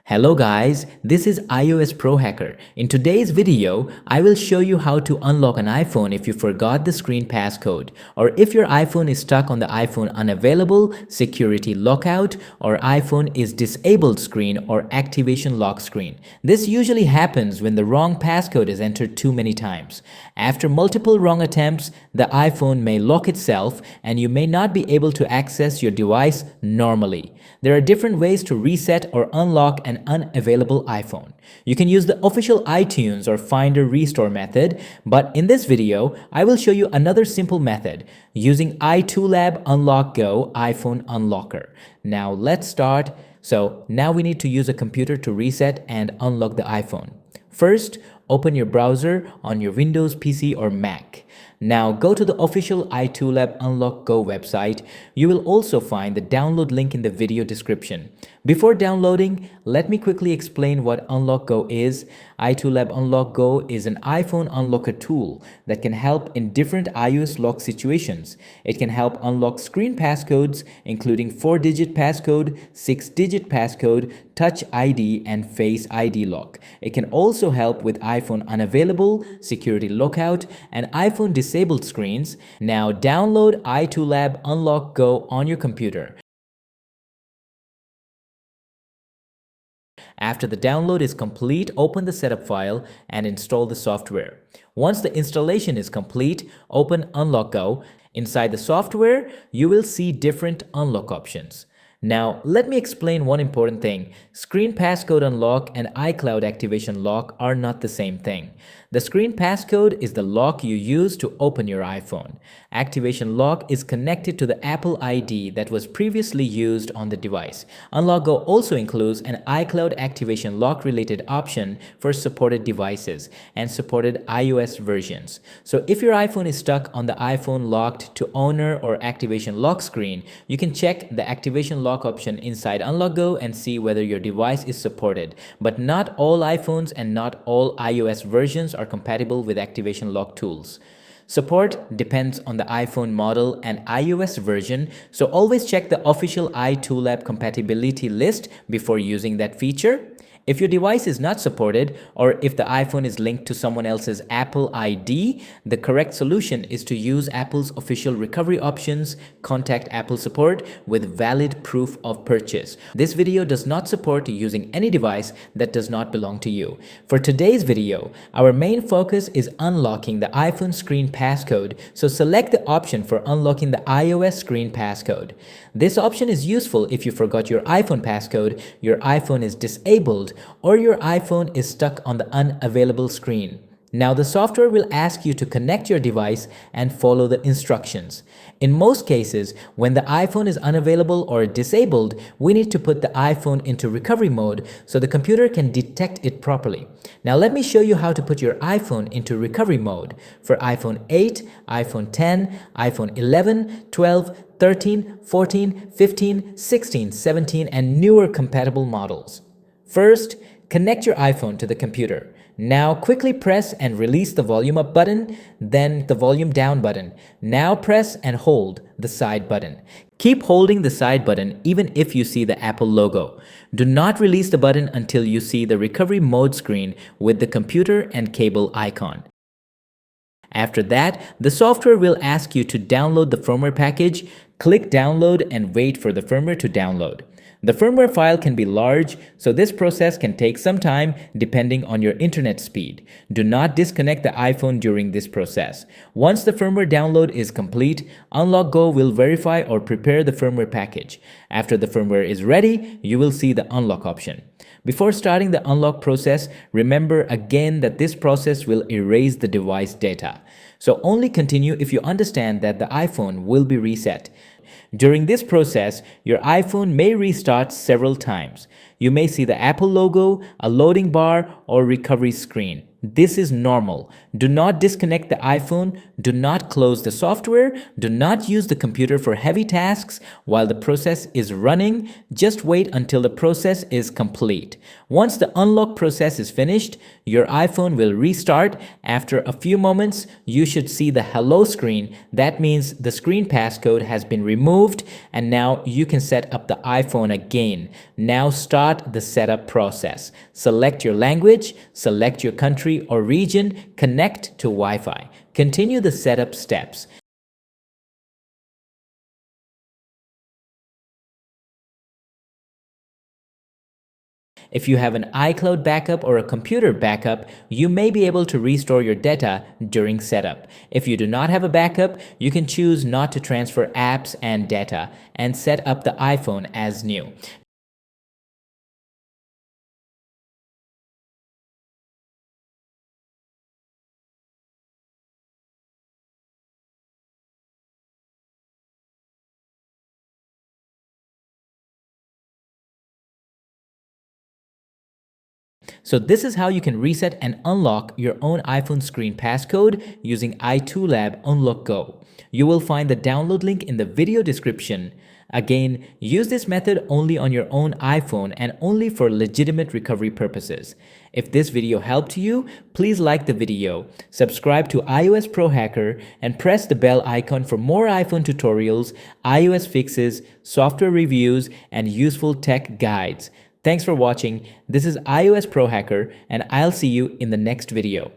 Hello guys, this is iOSProHacker. In today's video, I will show you how to unlock an iPhone if you forgot the screen passcode, or if your iPhone is stuck on the iPhone unavailable, security lockout, or iPhone is disabled screen or activation lock screen. This usually happens when the wrong passcode is entered too many times. After multiple wrong attempts, the iPhone may lock itself and you may not be able to access your device normally. There are different ways to reset or unlock an unavailable iPhone. You can use the official iTunes or Finder Restore method, but in this video, I will show you another simple method using iToolab UnlockGo iPhone Unlocker. Now let's start. So now we need to use a computer to reset and unlock the iPhone. First, open your browser on your Windows PC or Mac. Now go to the official iToolab UnlockGo website. You will also find the download link in the video description. Before downloading, let me quickly explain what UnlockGo is. iToolab UnlockGo is an iPhone unlocker tool that can help in different iOS lock situations. It can help unlock screen passcodes, including 4-digit passcode, 6-digit passcode, Touch ID, and Face ID lock. It can also help with iPhone unavailable, security lockout, and iPhone disabled screens. Now download iToolab UnlockGo on your computer. After the download is complete, open the setup file and install the software. Once the installation is complete, open UnlockGo. Inside the software, you will see different unlock options. Now, let me explain one important thing. Screen passcode unlock and iCloud activation lock are not the same thing. The screen passcode is the lock you use to open your iPhone. Activation lock is connected to the Apple ID that was previously used on the device. UnlockGo also includes an iCloud activation lock related option for supported devices and supported iOS versions. So if your iPhone is stuck on the iPhone locked to owner or activation lock screen, you can check the activation lock option inside UnlockGo and see whether your device is supported. But not all iPhones and not all iOS versions are compatible with activation lock tools. Support depends on the iPhone model and iOS version, so always check the official iToolab compatibility list before using that feature. If your device is not supported, or if the iPhone is linked to someone else's Apple ID, the correct solution is to use Apple's official recovery options, contact Apple support with valid proof of purchase. This video does not support using any device that does not belong to you. For today's video, our main focus is unlocking the iPhone screen passcode, so select the option for unlocking the iOS screen passcode. This option is useful if you forgot your iPhone passcode, your iPhone is disabled, or your iPhone is stuck on the unavailable screen. Now the software will ask you to connect your device and follow the instructions. In most cases, when the iPhone is unavailable or disabled, we need to put the iPhone into recovery mode so the computer can detect it properly. Now let me show you how to put your iPhone into recovery mode for iPhone 8, iPhone 10, iPhone 11, 12, 13, 14, 15, 16, 17, and newer compatible models. First, connect your iPhone to the computer. Now quickly press and release the volume up button, then the volume down button. Now press and hold the side button. Keep holding the side button even if you see the Apple logo. Do not release the button until you see the recovery mode screen with the computer and cable icon. After that, the software will ask you to download the firmware package. Click download and wait for the firmware to download. The firmware file can be large, so this process can take some time depending on your internet speed. Do not disconnect the iPhone during this process. Once the firmware download is complete, UnlockGo will verify or prepare the firmware package. After the firmware is ready, you will see the unlock option. Before starting the unlock process, remember again that this process will erase the device data. So only continue if you understand that the iPhone will be reset. During this process, your iPhone may restart several times. You may see the Apple logo, a loading bar, or recovery screen. This is normal. Do not disconnect the iPhone, do not close the software, do not use the computer for heavy tasks while the process is running. Just wait until the process is complete. Once the unlock process is finished, your iPhone will restart. After a few moments, you should see the hello screen. That means the screen passcode has been removed and now you can set up the iPhone again. Now start the setup process. Select your language, select your country or region, connect to Wi-Fi. Continue the setup steps. If you have an iCloud backup or a computer backup, you may be able to restore your data during setup. If you do not have a backup, you can choose not to transfer apps and data and set up the iPhone as new. So this is how you can reset and unlock your own iPhone screen passcode using iToolab UnlockGo. You will find the download link in the video description. Again, use this method only on your own iPhone and only for legitimate recovery purposes. If this video helped you, please like the video, subscribe to iOSProHacker, and press the bell icon for more iPhone tutorials, iOS fixes, software reviews, and useful tech guides. Thanks for watching. This is iOSProHacker, and I'll see you in the next video.